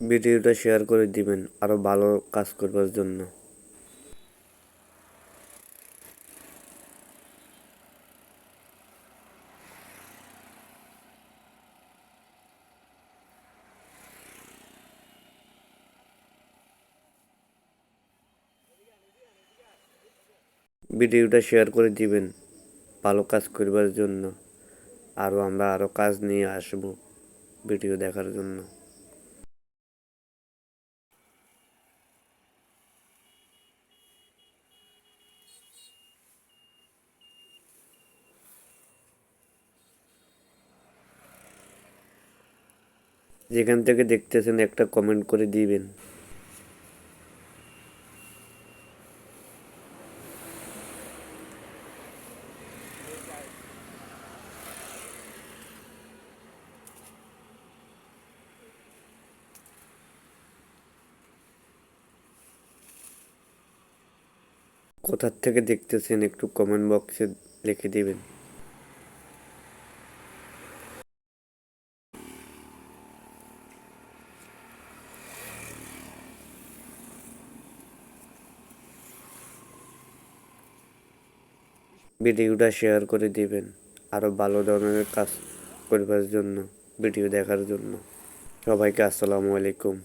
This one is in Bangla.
ভিডিওটা শেয়ার করে দিবেন আরো ভালো কাজ করবার জন্য। ভিডিওটা শেয়ার করে দিবেন ভালো কাজ করবার জন্য। আমরা আরো কাজ নিয়ে আসবো ভিডিও দেখার জন্য। যেখান থেকে দেখতেছেন একটা কমেন্ট করে দিবেন। কোথার থেকে দেখতেছেন একটু কমেন্ট বক্সে লিখে দিবেন। ভিডিওটা শেয়ার করে দিবেন আরো ভালো ধরনের কাজ করবার জন্য, ভিডিও দেখার জন্য। সবাইকে আসসালামু আলাইকুম।